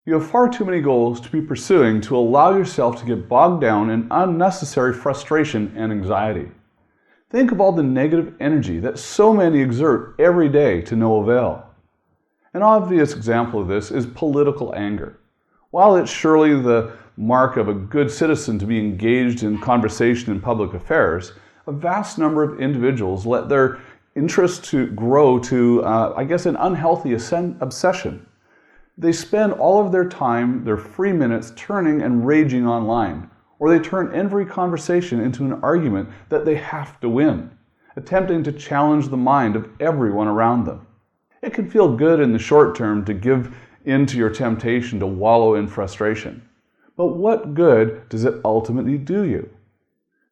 You have far too many goals to be pursuing to allow yourself to get bogged down in unnecessary frustration and anxiety. Think of all the negative energy that so many exert every day to no avail. An obvious example of this is political anger. While it's surely the mark of a good citizen to be engaged in conversation in public affairs, a vast number of individuals let their interest to grow to, an unhealthy obsession. They spend all of their time, their free minutes, turning and raging online, or they turn every conversation into an argument that they have to win, attempting to challenge the mind of everyone around them. It can feel good in the short term to give in to your temptation to wallow in frustration, but what good does it ultimately do you?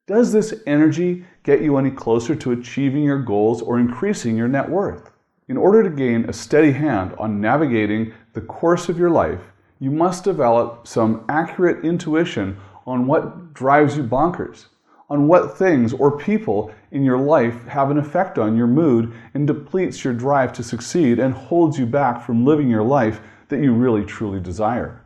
Does this energy get you any closer to achieving your goals or increasing your net worth? In order to gain a steady hand on navigating the course of your life, you must develop some accurate intuition on what drives you bonkers, on what things or people in your life have an effect on your mood and depletes your drive to succeed and holds you back from living your life that you really truly desire.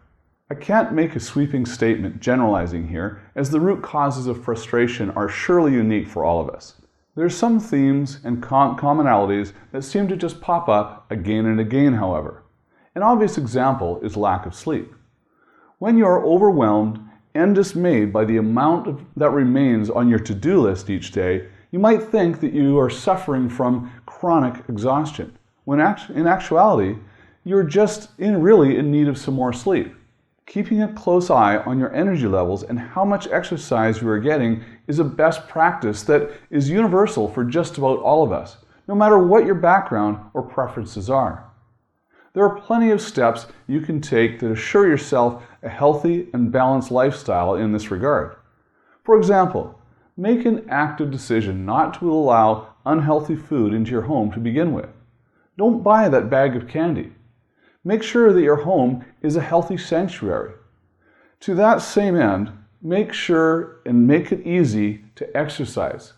I can't make a sweeping statement generalizing here, as the root causes of frustration are surely unique for all of us. There are some themes and commonalities that seem to just pop up again and again, however. An obvious example is lack of sleep. When you are overwhelmed and dismayed by the amount that remains on your to-do list each day, you might think that you are suffering from chronic exhaustion, when in actuality, you're just really in need of some more sleep. Keeping a close eye on your energy levels and how much exercise you are getting is a best practice that is universal for just about all of us, no matter what your background or preferences are. There are plenty of steps you can take to assure yourself a healthy and balanced lifestyle in this regard. For example, make an active decision not to allow unhealthy food into your home to begin with. Don't buy that bag of candy. Make sure that your home is a healthy sanctuary. To that same end, make sure and make it easy to exercise.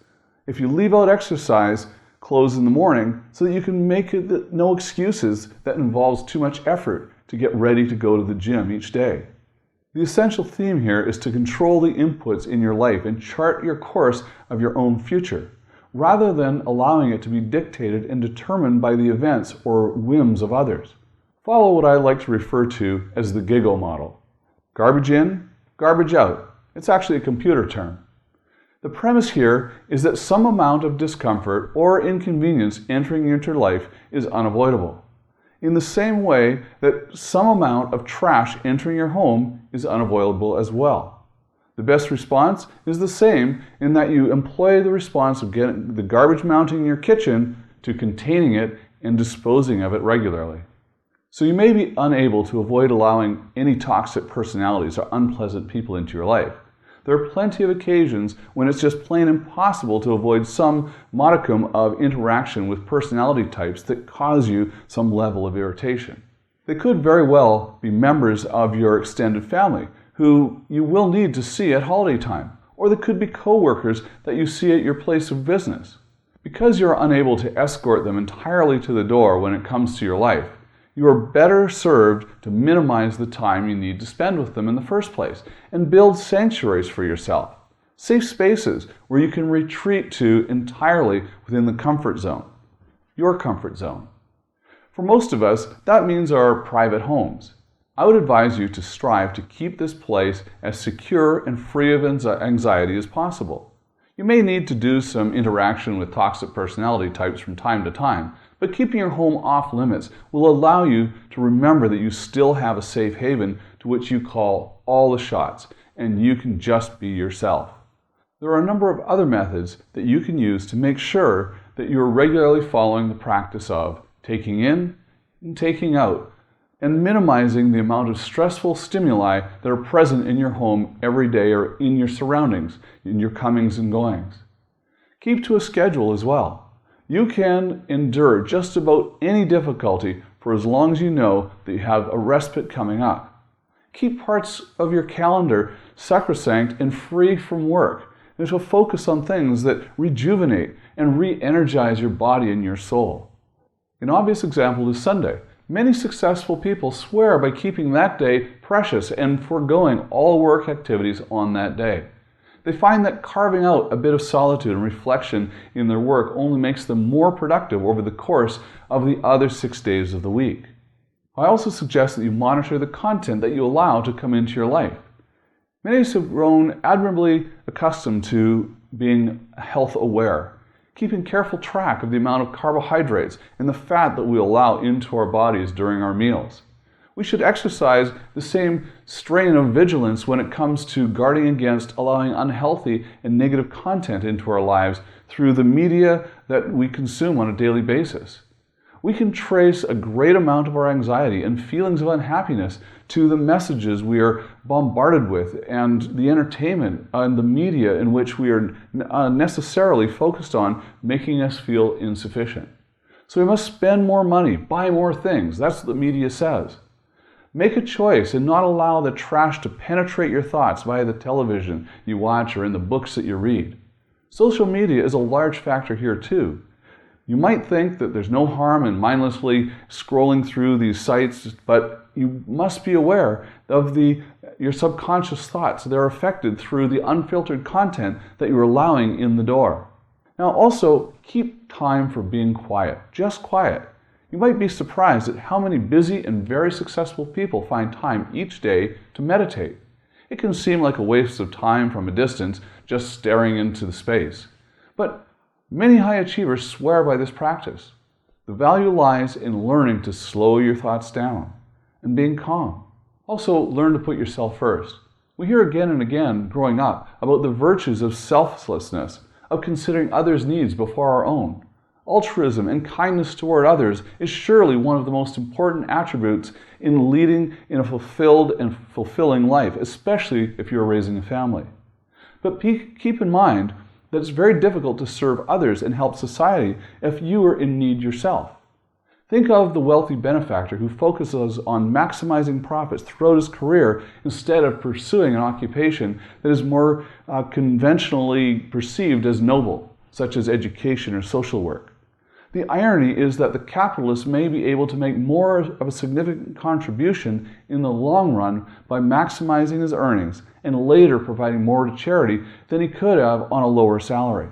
If you leave out exercise clothes in the morning so that you can make it no excuses that involves too much effort to get ready to go to the gym each day. The essential theme here is to control the inputs in your life and chart your course of your own future, rather than allowing it to be dictated and determined by the events or whims of others. Follow what I like to refer to as the GIGO model. Garbage in, garbage out. It's actually a computer term. The premise here is that some amount of discomfort or inconvenience entering into your life is unavoidable, in the same way that some amount of trash entering your home is unavoidable as well. The best response is the same in that you employ the response of getting the garbage mounting in your kitchen to containing it and disposing of it regularly. So you may be unable to avoid allowing any toxic personalities or unpleasant people into your life. There are plenty of occasions when it's just plain impossible to avoid some modicum of interaction with personality types that cause you some level of irritation. They could very well be members of your extended family who you will need to see at holiday time, or they could be co-workers that you see at your place of business. Because you're unable to escort them entirely to the door when it comes to your life, you are better served to minimize the time you need to spend with them in the first place and build sanctuaries for yourself, safe spaces where you can retreat to entirely within the comfort zone, your comfort zone. For most of us, that means our private homes. I would advise you to strive to keep this place as secure and free of anxiety as possible. You may need to do some interaction with toxic personality types from time to time, but keeping your home off limits will allow you to remember that you still have a safe haven to which you call all the shots, and you can just be yourself. There are a number of other methods that you can use to make sure that you are regularly following the practice of taking in and taking out, and minimizing the amount of stressful stimuli that are present in your home every day or in your surroundings, in your comings and goings. Keep to a schedule as well. You can endure just about any difficulty for as long as you know that you have a respite coming up. Keep parts of your calendar sacrosanct and free from work, and to focus on things that rejuvenate and re-energize your body and your soul. An obvious example is Sunday. Many successful people swear by keeping that day precious and foregoing all work activities on that day. They find that carving out a bit of solitude and reflection in their work only makes them more productive over the course of the other 6 days of the week. I also suggest that you monitor the content that you allow to come into your life. Many of us have grown admirably accustomed to being health aware, keeping careful track of the amount of carbohydrates and the fat that we allow into our bodies during our meals. We should exercise the same strain of vigilance when it comes to guarding against allowing unhealthy and negative content into our lives through the media that we consume on a daily basis. We can trace a great amount of our anxiety and feelings of unhappiness to the messages we are bombarded with and the entertainment and the media in which we are necessarily focused on making us feel insufficient. So we must spend more money, buy more things. That's what the media says. Make a choice and not allow the trash to penetrate your thoughts via the television you watch or in the books that you read. Social media is a large factor here too. You might think that there's no harm in mindlessly scrolling through these sites, but you must be aware of your subconscious thoughts that are affected through the unfiltered content that you're allowing in the door. Now also, keep time for being quiet, just quiet. You might be surprised at how many busy and very successful people find time each day to meditate. It can seem like a waste of time from a distance, just staring into the space. But many high achievers swear by this practice. The value lies in learning to slow your thoughts down and being calm. Also, learn to put yourself first. We hear again and again growing up about the virtues of selflessness, of considering others' needs before our own. Altruism and kindness toward others is surely one of the most important attributes in leading in a fulfilled and fulfilling life, especially if you're raising a family. But keep in mind that it's very difficult to serve others and help society if you are in need yourself. Think of the wealthy benefactor who focuses on maximizing profits throughout his career instead of pursuing an occupation that is more conventionally perceived as noble, such as education or social work. The irony is that the capitalist may be able to make more of a significant contribution in the long run by maximizing his earnings and later providing more to charity than he could have on a lower salary.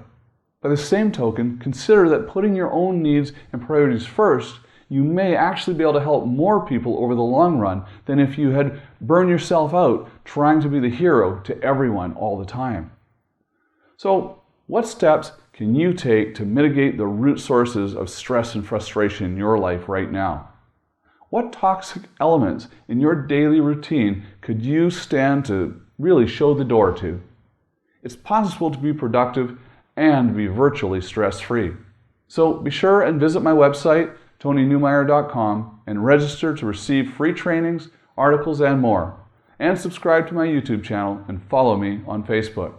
By the same token, consider that putting your own needs and priorities first, you may actually be able to help more people over the long run than if you had burned yourself out trying to be the hero to everyone all the time. So, what steps can you take to mitigate the root sources of stress and frustration in your life right now? What toxic elements in your daily routine could you stand to really show the door to? It's possible to be productive and be virtually stress-free. So be sure and visit my website, TonyNewmeyer.com, and register to receive free trainings, articles, and more. And subscribe to my YouTube channel and follow me on Facebook.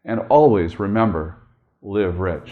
And always remember, live rich.